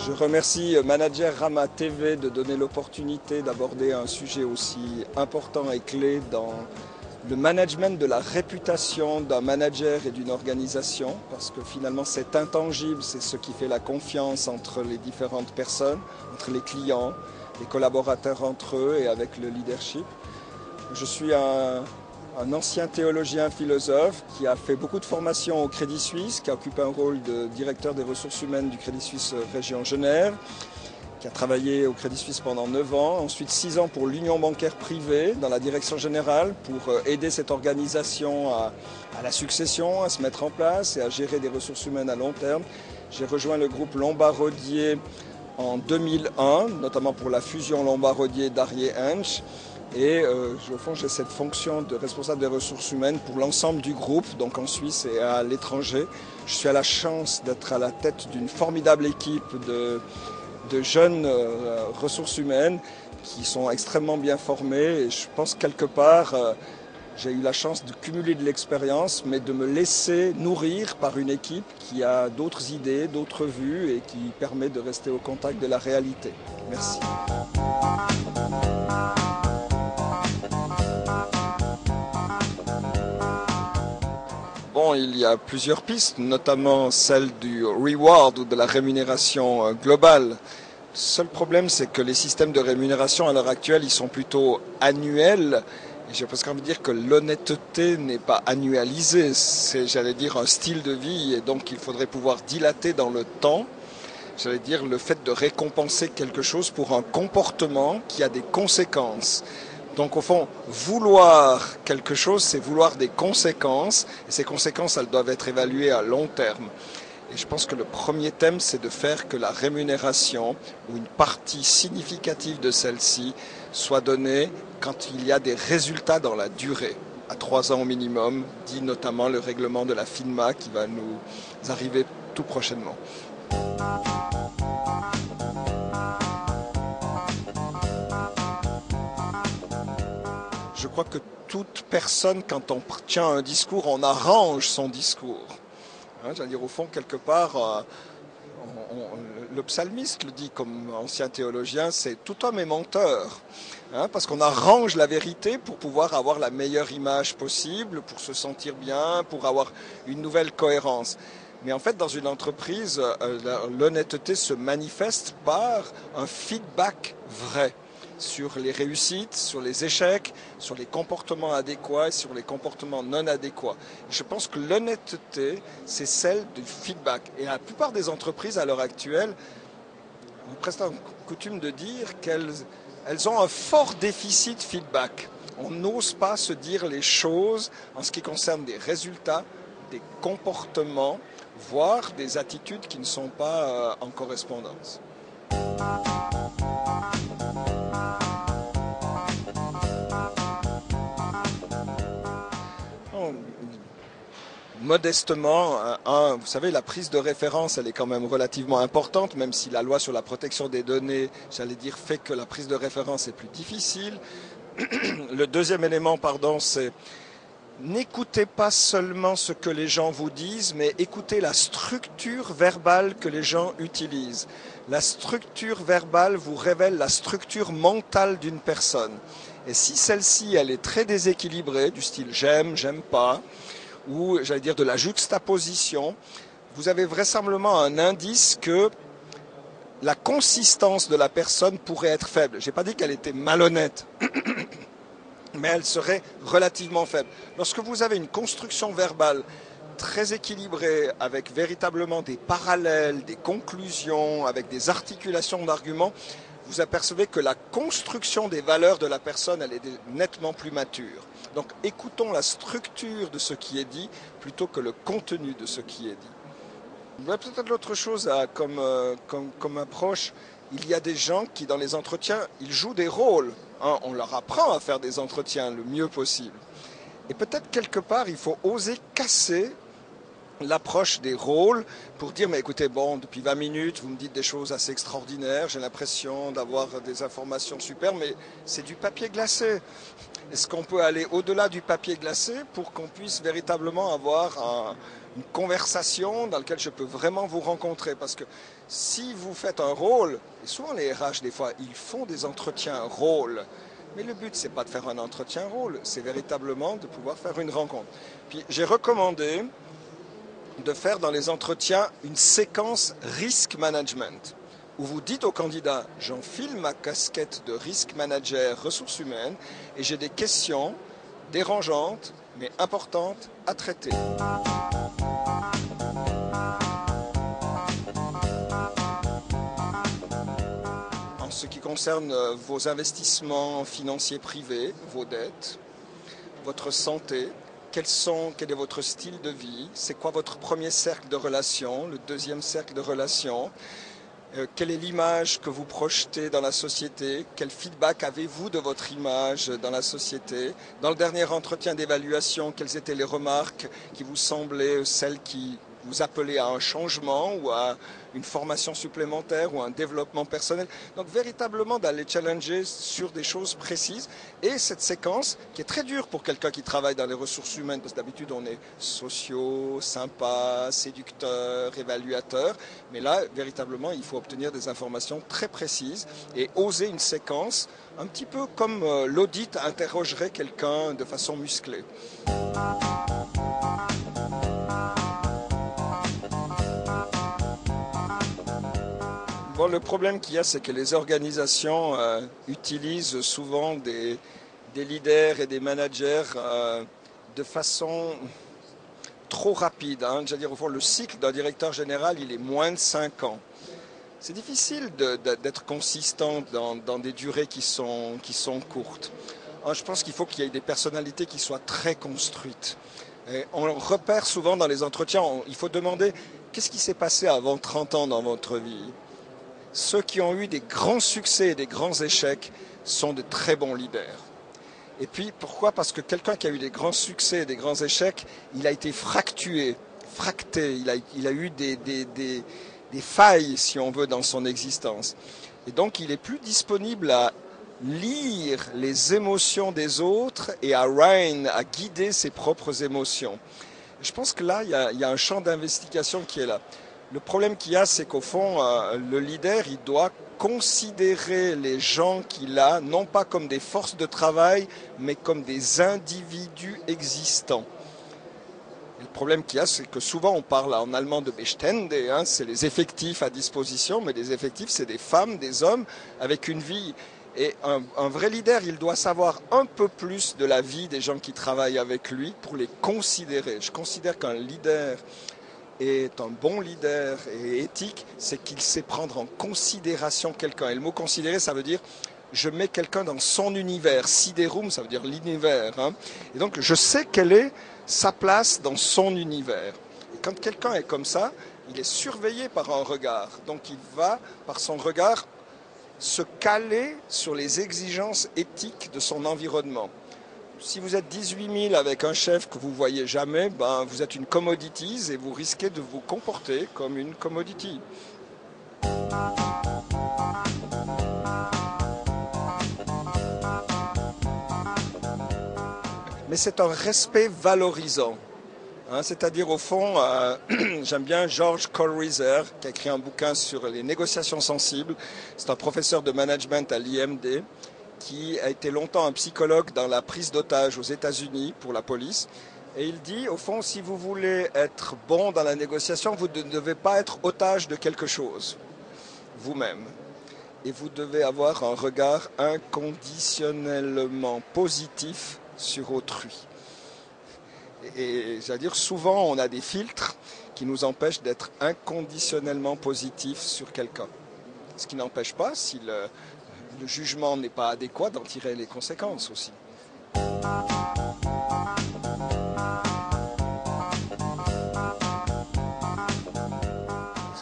Je remercie Manager Rama TV de donner l'opportunité d'aborder un sujet aussi important et clé dans le management de la réputation d'un manager et d'une organisation, parce que finalement c'est intangible, c'est ce qui fait la confiance entre les différentes personnes, entre les clients, les collaborateurs entre eux et avec le leadership. Je suis un ancien théologien philosophe qui a fait beaucoup de formations au Crédit Suisse, qui a occupé un rôle de directeur des ressources humaines du Crédit Suisse Région Genève, qui a travaillé au Crédit Suisse pendant 9 ans, ensuite 6 ans pour l'Union bancaire privée dans la direction générale pour aider cette organisation à la succession, à se mettre en place et à gérer des ressources humaines à long terme. J'ai rejoint le groupe Lombard-Odier en 2001, notamment pour la fusion Lombard-Odier-Darrier-Hensch. Et au fond, j'ai cette fonction de responsable des ressources humaines pour l'ensemble du groupe, donc en Suisse et à l'étranger. Je suis à la chance d'être à la tête d'une formidable équipe de jeunes ressources humaines qui sont extrêmement bien formés. Et je pense quelque part, j'ai eu la chance de cumuler de l'expérience, mais de me laisser nourrir par une équipe qui a d'autres idées, d'autres vues et qui permet de rester au contact de la réalité. Merci. Bon, il y a plusieurs pistes, notamment celle du reward ou de la rémunération globale. Le seul problème, c'est que les systèmes de rémunération à l'heure actuelle, ils sont plutôt annuels. Et j'ai presque envie de dire que l'honnêteté n'est pas annualisée. C'est, j'allais dire, un style de vie et donc il faudrait pouvoir dilater dans le temps. J'allais dire le fait de récompenser quelque chose pour un comportement qui a des conséquences. Donc au fond, vouloir quelque chose, c'est vouloir des conséquences, et ces conséquences, elles doivent être évaluées à long terme. Et je pense que le premier thème, c'est de faire que la rémunération, ou une partie significative de celle-ci, soit donnée quand il y a des résultats dans la durée, à 3 ans au minimum, dit notamment le règlement de la FINMA qui va nous arriver tout prochainement. Je crois que toute personne, quand on tient un discours, on arrange son discours. J'allais dire, au fond, quelque part, le psalmiste le dit comme ancien théologien, c'est tout homme est menteur. Parce qu'on arrange la vérité pour pouvoir avoir la meilleure image possible, pour se sentir bien, pour avoir une nouvelle cohérence. Mais en fait, dans une entreprise, l'honnêteté se manifeste par un feedback vrai sur les réussites, sur les échecs, sur les comportements adéquats et sur les comportements non adéquats. Je pense que l'honnêteté, c'est celle du feedback. Et la plupart des entreprises à l'heure actuelle ont presque coutume de dire qu'elles ont un fort déficit feedback. On n'ose pas se dire les choses en ce qui concerne des résultats, des comportements, voire des attitudes qui ne sont pas en correspondance. Modestement, vous savez, la prise de référence, elle est quand même relativement importante, même si la loi sur la protection des données, j'allais dire, fait que la prise de référence est plus difficile. Le deuxième élément, c'est n'écoutez pas seulement ce que les gens vous disent, mais écoutez la structure verbale que les gens utilisent. La structure verbale vous révèle la structure mentale d'une personne. Et si celle-ci, elle est très déséquilibrée, du style j'aime, j'aime pas, ou j'allais dire de la juxtaposition, vous avez vraisemblablement un indice que la consistance de la personne pourrait être faible. Je n'ai pas dit qu'elle était malhonnête, mais elle serait relativement faible. Lorsque vous avez une construction verbale très équilibrée, avec véritablement des parallèles, des conclusions, avec des articulations d'arguments, vous apercevez que la construction des valeurs de la personne, elle est nettement plus mature. Donc écoutons la structure de ce qui est dit plutôt que le contenu de ce qui est dit. Il y a peut-être l'autre chose comme approche. Il y a des gens qui, dans les entretiens, ils jouent des rôles. On leur apprend à faire des entretiens le mieux possible. Et peut-être quelque part, il faut oser casser l'approche des rôles pour dire, mais écoutez, bon, depuis 20 minutes, vous me dites des choses assez extraordinaires, j'ai l'impression d'avoir des informations super, mais c'est du papier glacé. Est-ce qu'on peut aller au-delà du papier glacé pour qu'on puisse véritablement avoir une conversation dans laquelle je peux vraiment vous rencontrer? Parce que si vous faites un rôle, et souvent les RH des fois, ils font des entretiens rôles, mais le but c'est pas de faire un entretien rôle, c'est véritablement de pouvoir faire une rencontre. Puis j'ai recommandé de faire dans les entretiens une séquence risk management où vous dites au candidat, j'enfile ma casquette de risk manager ressources humaines et j'ai des questions dérangeantes mais importantes à traiter. En ce qui concerne vos investissements financiers privés, vos dettes, votre santé, quel est votre style de vie, c'est quoi votre premier cercle de relations, le deuxième cercle de relations, quelle est l'image que vous projetez dans la société, quel feedback avez-vous de votre image dans la société. Dans le dernier entretien d'évaluation, quelles étaient les remarques qui vous semblaient celles qui vous appelaient à un changement ou à une formation supplémentaire ou un développement personnel. Donc véritablement d'aller challenger sur des choses précises. Et cette séquence qui est très dure pour quelqu'un qui travaille dans les ressources humaines, parce que d'habitude on est sociaux, sympa, séducteur, évaluateur. Mais là, véritablement, il faut obtenir des informations très précises et oser une séquence un petit peu comme l'audit interrogerait quelqu'un de façon musclée. Bon, le problème qu'il y a, c'est que les organisations utilisent souvent des leaders et des managers de façon trop rapide. J'allais dire, au fond, le cycle d'un directeur général, il est moins de 5 ans. C'est difficile d'être consistant dans des durées qui sont courtes. Je pense qu'il faut qu'il y ait des personnalités qui soient très construites. Et on repère souvent dans les entretiens, il faut demander qu'est-ce qui s'est passé avant 30 ans dans votre vie. Ceux qui ont eu des grands succès et des grands échecs sont de très bons leaders. Et puis, pourquoi? Parce que quelqu'un qui a eu des grands succès et des grands échecs, il a été fracté, il a eu des failles, si on veut, dans son existence. Et donc, il est plus disponible à lire les émotions des autres et à guider ses propres émotions. Je pense que là, il y a un champ d'investigation qui est là. Le problème qu'il y a, c'est qu'au fond, le leader, il doit considérer les gens qu'il a, non pas comme des forces de travail, mais comme des individus existants. Et le problème qu'il y a, c'est que souvent on parle en allemand de Bestände, c'est les effectifs à disposition, mais les effectifs, c'est des femmes, des hommes avec une vie. Et un vrai leader, il doit savoir un peu plus de la vie des gens qui travaillent avec lui pour les considérer. Je considère qu'un leader est un bon leader et éthique, c'est qu'il sait prendre en considération quelqu'un. Et le mot considérer, ça veut dire je mets quelqu'un dans son univers. Siderum, ça veut dire l'univers. Et donc je sais quelle est sa place dans son univers. Et quand quelqu'un est comme ça, il est surveillé par un regard. Donc il va, par son regard, se caler sur les exigences éthiques de son environnement. Si vous êtes 18 000 avec un chef que vous ne voyez jamais, vous êtes une commodities et vous risquez de vous comporter comme une commodity. Mais c'est un respect valorisant. C'est-à-dire au fond, j'aime bien George Kohlreiser qui a écrit un bouquin sur les négociations sensibles. C'est un professeur de management à l'IMD qui a été longtemps un psychologue dans la prise d'otages aux États-Unis pour la police. Et il dit, au fond, si vous voulez être bon dans la négociation, vous ne devez pas être otage de quelque chose, vous-même. Et vous devez avoir un regard inconditionnellement positif sur autrui. Et j'allais dire, souvent, on a des filtres qui nous empêchent d'être inconditionnellement positifs sur quelqu'un. Ce qui n'empêche pas, si le jugement n'est pas adéquat, d'en tirer les conséquences aussi.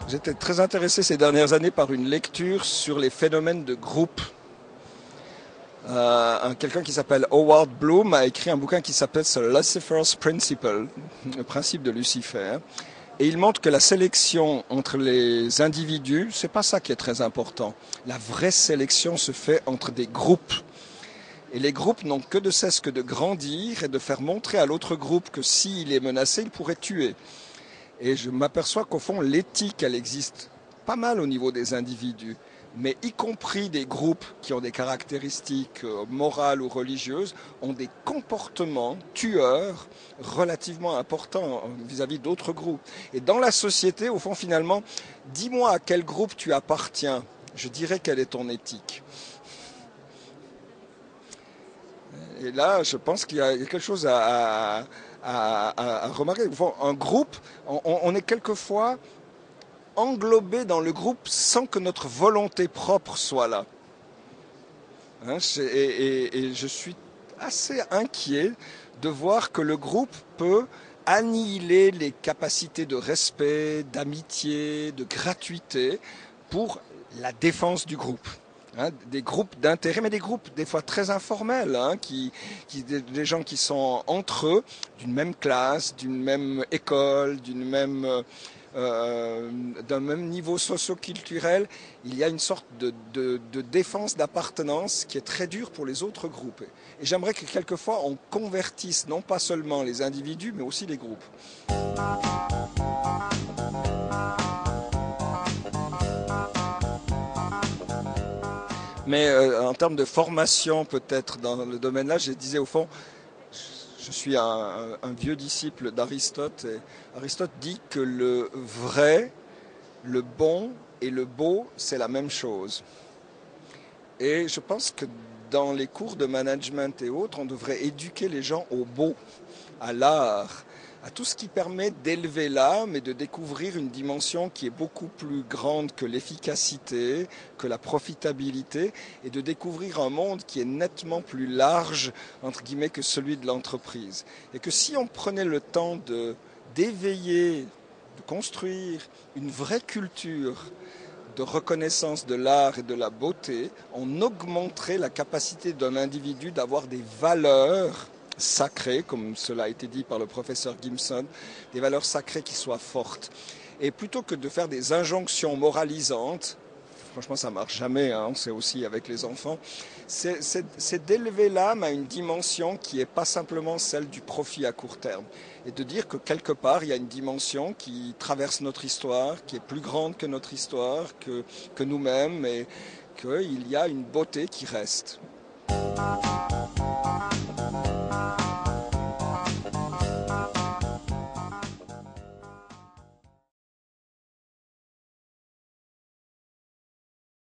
J'étais très intéressé ces dernières années par une lecture sur les phénomènes de groupe. Quelqu'un qui s'appelle Howard Bloom a écrit un bouquin qui s'appelle The Lucifer's Principle, le principe de Lucifer. Et il montre que la sélection entre les individus, c'est pas ça qui est très important. La vraie sélection se fait entre des groupes. Et les groupes n'ont que de cesse que de grandir et de faire montrer à l'autre groupe que s'il est menacé, il pourrait tuer. Et je m'aperçois qu'au fond, l'éthique, elle existe pas mal au niveau des individus, mais y compris des groupes qui ont des caractéristiques morales ou religieuses, ont des comportements tueurs relativement importants vis-à-vis d'autres groupes. Et dans la société, au fond, finalement, dis-moi à quel groupe tu appartiens, je dirais quelle est ton éthique. Et là, je pense qu'il y a quelque chose à remarquer. Un groupe, on est quelquefois englobé dans le groupe sans que notre volonté propre soit là. Et je suis assez inquiet de voir que le groupe peut annihiler les capacités de respect, d'amitié, de gratuité pour la défense du groupe. Des groupes d'intérêt, mais des groupes des fois très informels, des gens qui sont entre eux, d'une même classe, d'une même école, d'un même niveau socio-culturel. Il y a une sorte de défense d'appartenance qui est très dure pour les autres groupes. Et j'aimerais que quelquefois on convertisse non pas seulement les individus, mais aussi les groupes. Mais en termes de formation, peut-être dans le domaine-là, je disais au fond, je suis un vieux disciple d'Aristote. Et Aristote dit que le vrai, le bon et le beau, c'est la même chose. Et je pense que dans les cours de management et autres, on devrait éduquer les gens au beau, à l'art, à tout ce qui permet d'élever l'âme et de découvrir une dimension qui est beaucoup plus grande que l'efficacité, que la profitabilité, et de découvrir un monde qui est nettement plus large, entre guillemets, que celui de l'entreprise. Et que si on prenait le temps d'éveiller, de construire une vraie culture de reconnaissance de l'art et de la beauté, on augmenterait la capacité d'un individu d'avoir des valeurs sacrées, comme cela a été dit par le professeur Gimson, des valeurs sacrées qui soient fortes. Et plutôt que de faire des injonctions moralisantes, franchement ça marche jamais, on sait aussi avec les enfants, c'est d'élever l'âme à une dimension qui n'est pas simplement celle du profit à court terme. Et de dire que quelque part il y a une dimension qui traverse notre histoire, qui est plus grande que notre histoire, que nous-mêmes, et qu'il y a une beauté qui reste.